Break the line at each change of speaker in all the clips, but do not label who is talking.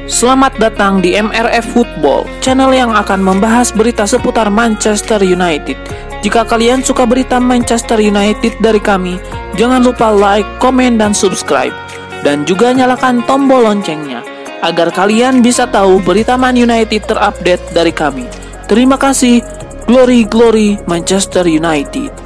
Selamat datang di MRF Football, channel yang akan membahas berita seputar Manchester United. Jika kalian suka berita Manchester United dari kami, jangan lupa like, komen, dan subscribe. Dan juga nyalakan tombol loncengnya, agar kalian bisa tahu berita Man United terupdate dari kami. Terima kasih, Glory Glory Manchester United.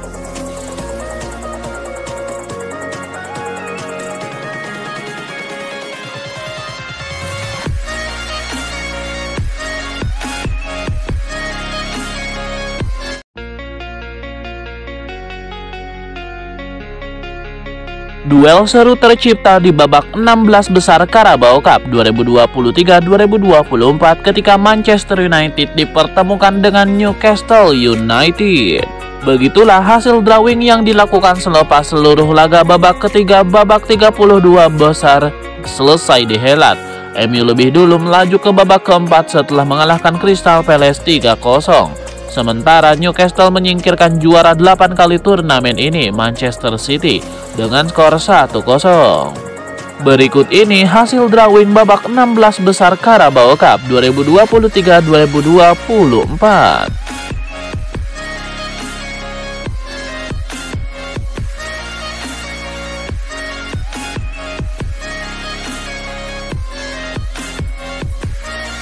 Duel seru tercipta di babak 16 besar Carabao Cup 2023-2024 ketika Manchester United dipertemukan dengan Newcastle United. Begitulah hasil drawing yang dilakukan selepas seluruh laga babak ketiga babak 32 besar selesai dihelat. MU lebih dulu melaju ke babak keempat setelah mengalahkan Crystal Palace 3-0. Sementara Newcastle menyingkirkan juara 8 kali turnamen ini, Manchester City, dengan skor 1-0. Berikut ini hasil drawing babak 16 besar Carabao Cup 2023-2024.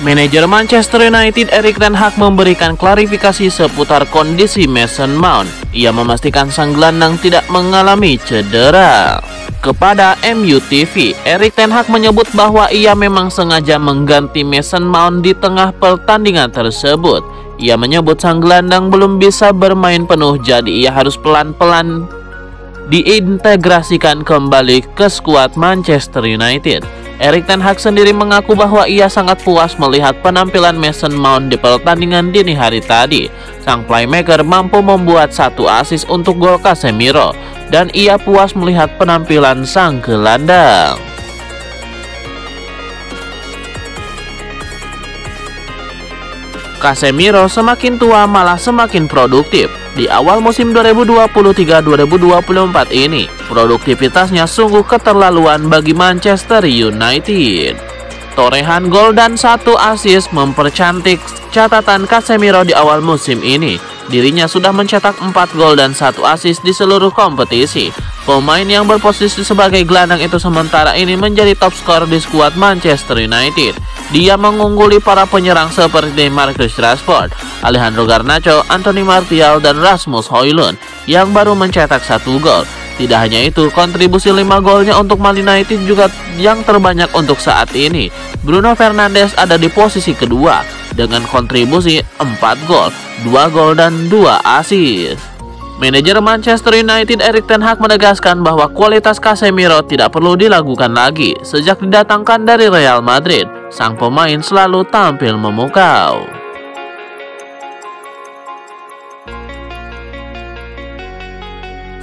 Manajer Manchester United Erik ten Hag memberikan klarifikasi seputar kondisi Mason Mount. Ia memastikan sang gelandang tidak mengalami cedera. Kepada MU TV, Erik ten Hag menyebut bahwa ia memang sengaja mengganti Mason Mount di tengah pertandingan tersebut. Ia menyebut sang gelandang belum bisa bermain penuh, jadi ia harus pelan-pelan diintegrasikan kembali ke skuad Manchester United. Erik ten Hag sendiri mengaku bahwa ia sangat puas melihat penampilan Mason Mount di pertandingan dini hari tadi. Sang playmaker mampu membuat 1 assist untuk gol Casemiro, dan ia puas melihat penampilan sang gelandang. Casemiro semakin tua malah semakin produktif. Di awal musim 2023-2024 ini, produktivitasnya sungguh keterlaluan bagi Manchester United. Torehan gol dan 1 assist mempercantik catatan Casemiro di awal musim ini. Dirinya sudah mencetak 4 gol dan 1 assist di seluruh kompetisi. Pemain yang berposisi sebagai gelandang itu sementara ini menjadi top skor di skuad Manchester United. Dia mengungguli para penyerang seperti Marcus Rashford, Alejandro Garnacho, Anthony Martial, dan Rasmus Højlund yang baru mencetak 1 gol. Tidak hanya itu, kontribusi 5 golnya untuk Man United juga yang terbanyak untuk saat ini. Bruno Fernandes ada di posisi kedua dengan kontribusi 4 gol, 2 gol, dan 2 assist. Manajer Manchester United Erik ten Hag menegaskan bahwa kualitas Casemiro tidak perlu dilakukan lagi. Sejak didatangkan dari Real Madrid, sang pemain selalu tampil memukau.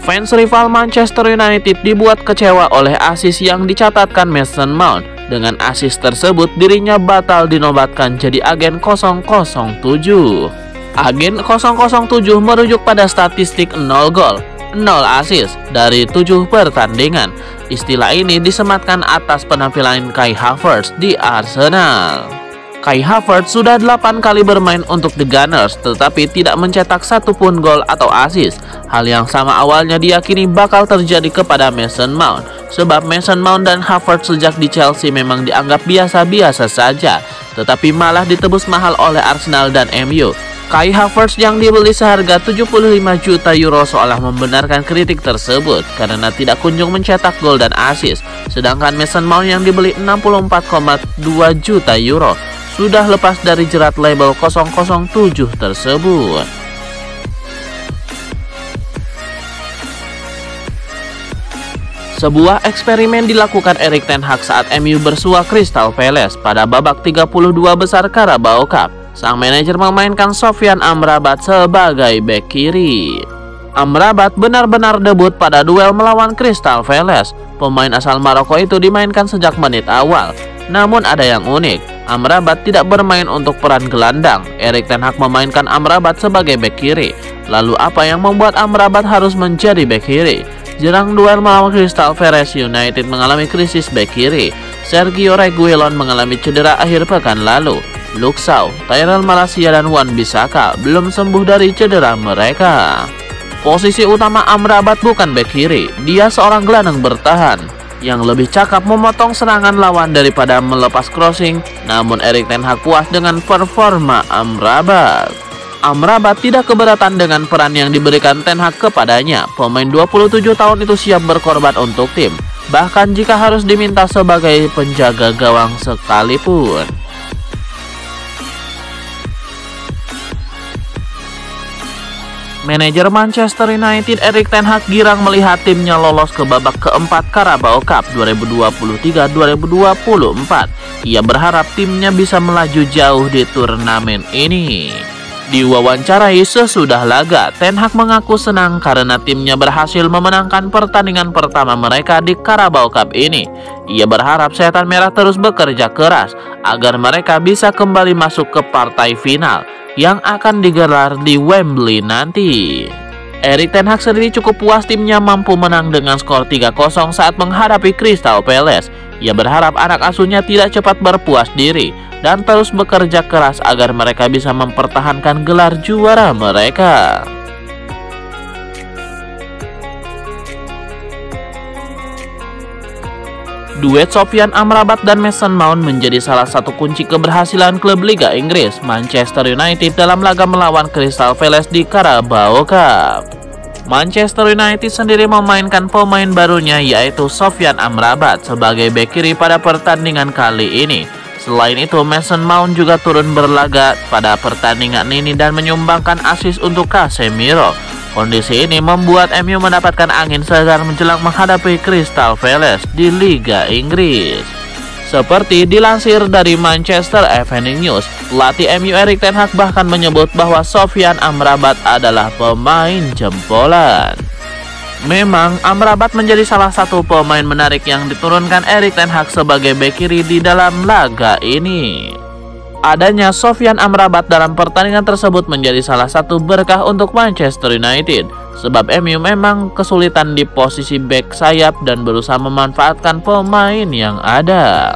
Fans rival Manchester United dibuat kecewa oleh assist yang dicatatkan Mason Mount. Dengan assist tersebut, dirinya batal dinobatkan jadi agen 007. Agen 007 merujuk pada statistik 0 gol, 0 assist dari 7 pertandingan. Istilah ini disematkan atas penampilan Kai Havertz di Arsenal. Kai Havertz sudah 8 kali bermain untuk The Gunners, tetapi tidak mencetak satupun gol atau assist. Hal yang sama awalnya diyakini bakal terjadi kepada Mason Mount, sebab Mason Mount dan Havertz sejak di Chelsea memang dianggap biasa-biasa saja, tetapi malah ditebus mahal oleh Arsenal dan MU. Kai Havertz yang dibeli seharga 75 juta euro seolah membenarkan kritik tersebut karena tidak kunjung mencetak gol dan assist. Sedangkan Mason Mount yang dibeli 64,2 juta euro sudah lepas dari jerat label 007 tersebut. Sebuah eksperimen dilakukan Erik ten Hag saat MU bersua Crystal Palace pada babak 32 besar Carabao Cup. Sang manajer memainkan Sofyan Amrabat sebagai bek kiri. Amrabat benar-benar debut pada duel melawan Crystal Palace. Pemain asal Maroko itu dimainkan sejak menit awal. Namun ada yang unik, Amrabat tidak bermain untuk peran gelandang. Erik ten Hag memainkan Amrabat sebagai bek kiri. Lalu apa yang membuat Amrabat harus menjadi bek kiri? Jelang duel melawan Crystal Palace, United mengalami krisis bek kiri. Sergio Reguilon mengalami cedera akhir pekan lalu. Luke Shaw, Tyrell Malacia, dan Wan Bissaka belum sembuh dari cedera mereka. Posisi utama Amrabat bukan bek kiri, dia seorang gelandang bertahan yang lebih cakap memotong serangan lawan daripada melepas crossing. Namun Erik ten Hag puas dengan performa Amrabat. Amrabat tidak keberatan dengan peran yang diberikan Ten Hag kepadanya. Pemain 27 tahun itu siap berkorban untuk tim, bahkan jika harus diminta sebagai penjaga gawang sekalipun. Manajer Manchester United Erik ten Hag girang melihat timnya lolos ke babak keempat Carabao Cup 2023-2024. Ia berharap timnya bisa melaju jauh di turnamen ini. Diwawancarai sesudah laga, Ten Hag mengaku senang karena timnya berhasil memenangkan pertandingan pertama mereka di Carabao Cup ini. Ia berharap Setan Merah terus bekerja keras agar mereka bisa kembali masuk ke partai final yang akan digelar di Wembley nanti. Erik ten Hag sendiri cukup puas timnya mampu menang dengan skor 3-0 saat menghadapi Crystal Palace. Ia berharap anak asuhnya tidak cepat berpuas diri dan terus bekerja keras agar mereka bisa mempertahankan gelar juara mereka. Duet Sofyan Amrabat dan Mason Mount menjadi salah satu kunci keberhasilan klub Liga Inggris Manchester United dalam laga melawan Crystal Palace di Carabao Cup. Manchester United sendiri memainkan pemain barunya yaitu Sofyan Amrabat sebagai bek kiri pada pertandingan kali ini. Selain itu, Mason Mount juga turun berlaga pada pertandingan ini dan menyumbangkan assist untuk Casemiro. Kondisi ini membuat MU mendapatkan angin segar menjelang menghadapi Crystal Palace di Liga Inggris. Seperti dilansir dari Manchester Evening News, pelatih MU Erik ten Hag bahkan menyebut bahwa Sofyan Amrabat adalah pemain jempolan. Memang Amrabat menjadi salah satu pemain menarik yang diturunkan Erik ten Hag sebagai bek kiri di dalam laga ini. Adanya Sofyan Amrabat dalam pertandingan tersebut menjadi salah satu berkah untuk Manchester United, sebab MU memang kesulitan di posisi bek sayap dan berusaha memanfaatkan pemain yang ada.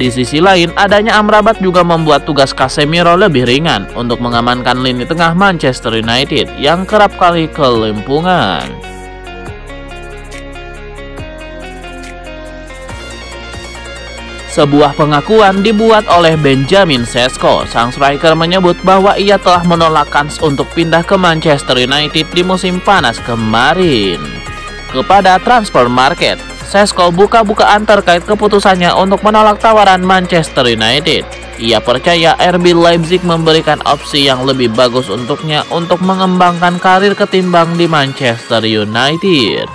Di sisi lain, adanya Amrabat juga membuat tugas Casemiro lebih ringan untuk mengamankan lini tengah Manchester United yang kerap kali kelimpungan. Sebuah pengakuan dibuat oleh Benjamin Sesko. Sang striker menyebut bahwa ia telah menolak kans untuk pindah ke Manchester United di musim panas kemarin. Kepada Transfer Market, Sesko buka-bukaan terkait keputusannya untuk menolak tawaran Manchester United. Ia percaya RB Leipzig memberikan opsi yang lebih bagus untuknya untuk mengembangkan karir ketimbang di Manchester United.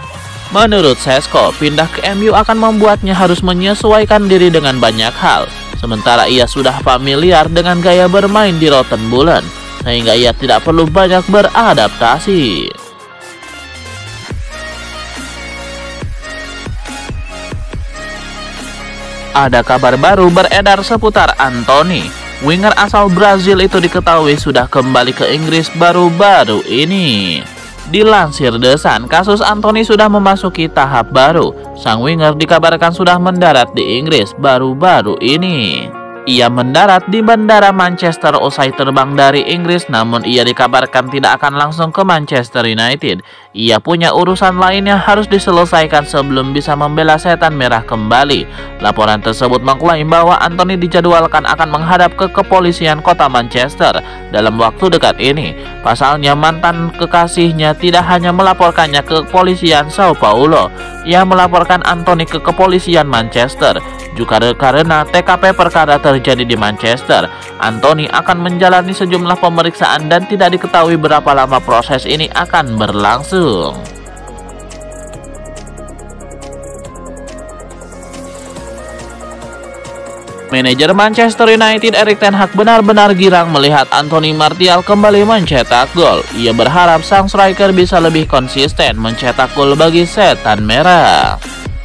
Menurut Sesko, pindah ke MU akan membuatnya harus menyesuaikan diri dengan banyak hal. Sementara ia sudah familiar dengan gaya bermain di Rotten Bulan, sehingga ia tidak perlu banyak beradaptasi. Ada kabar baru beredar seputar Antony. Winger asal Brazil itu diketahui sudah kembali ke Inggris baru-baru ini. Dilansir The Sun, kasus Antony sudah memasuki tahap baru. Sang winger dikabarkan sudah mendarat di Inggris baru-baru ini. Ia mendarat di Bandara Manchester usai terbang dari Inggris, namun ia dikabarkan tidak akan langsung ke Manchester United. Ia punya urusan lain yang harus diselesaikan sebelum bisa membela Setan Merah kembali. Laporan tersebut mengklaim bahwa Antony dijadwalkan akan menghadap ke kepolisian kota Manchester dalam waktu dekat ini. Pasalnya, mantan kekasihnya tidak hanya melaporkannya ke kepolisian Sao Paulo, ia melaporkan Antony ke kepolisian Manchester. Juga karena TKP perkara terjadi di Manchester, Antony akan menjalani sejumlah pemeriksaan dan tidak diketahui berapa lama proses ini akan berlangsung. Manajer Manchester United Erik ten Hag benar-benar girang melihat Anthony Martial kembali mencetak gol. Ia berharap sang striker bisa lebih konsisten mencetak gol bagi Setan Merah.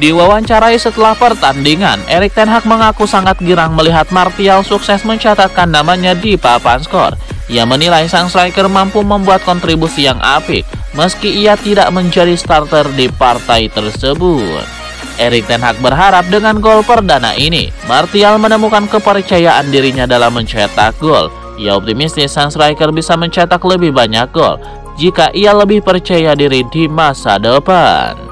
Diwawancarai setelah pertandingan, Erik ten Hag mengaku sangat girang melihat Martial sukses mencatatkan namanya di papan skor. Ia menilai sang striker mampu membuat kontribusi yang apik, meski ia tidak menjadi starter di partai tersebut. Erik ten Hag berharap dengan gol perdana ini, Martial menemukan kepercayaan dirinya dalam mencetak gol. Ia optimistis sang striker bisa mencetak lebih banyak gol jika ia lebih percaya diri di masa depan.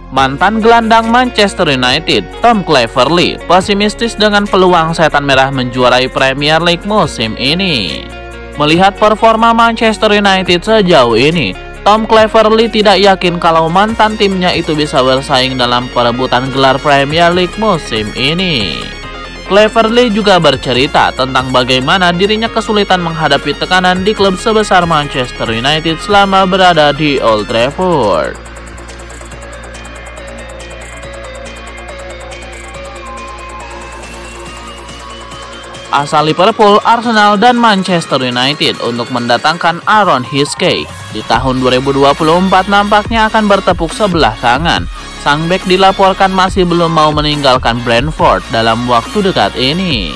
Mantan gelandang Manchester United, Tom Cleverley, pesimistis dengan peluang Setan Merah menjuarai Premier League musim ini. Melihat performa Manchester United sejauh ini, Tom Cleverley tidak yakin kalau mantan timnya itu bisa bersaing dalam perebutan gelar Premier League musim ini. Cleverley juga bercerita tentang bagaimana dirinya kesulitan menghadapi tekanan di klub sebesar Manchester United selama berada di Old Trafford. Asal Liverpool, Arsenal, dan Manchester United untuk mendatangkan Aaron Hickey. Di tahun 2024 nampaknya akan bertepuk sebelah tangan. Sang bek dilaporkan masih belum mau meninggalkan Brentford dalam waktu dekat ini.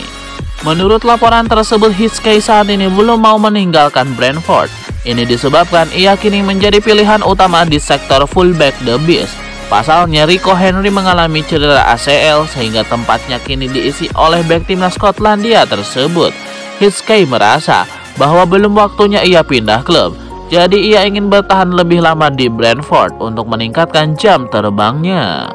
Menurut laporan tersebut, Hickey saat ini belum mau meninggalkan Brentford. Ini disebabkan ia kini menjadi pilihan utama di sektor fullback The Beast. Pasalnya, Rico Henry mengalami cedera ACL sehingga tempatnya kini diisi oleh bek timnas Skotlandia tersebut. Hickey merasa bahwa belum waktunya ia pindah klub, jadi ia ingin bertahan lebih lama di Brentford untuk meningkatkan jam terbangnya.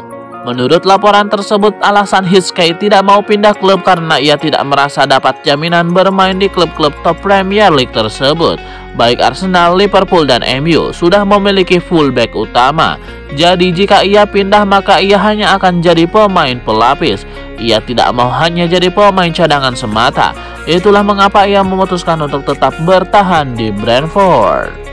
Menurut laporan tersebut, alasan Hickey tidak mau pindah klub karena ia tidak merasa dapat jaminan bermain di klub-klub top Premier League tersebut. Baik Arsenal, Liverpool, dan MU sudah memiliki fullback utama. Jadi jika ia pindah maka ia hanya akan jadi pemain pelapis. Ia tidak mau hanya jadi pemain cadangan semata. Itulah mengapa ia memutuskan untuk tetap bertahan di Brentford.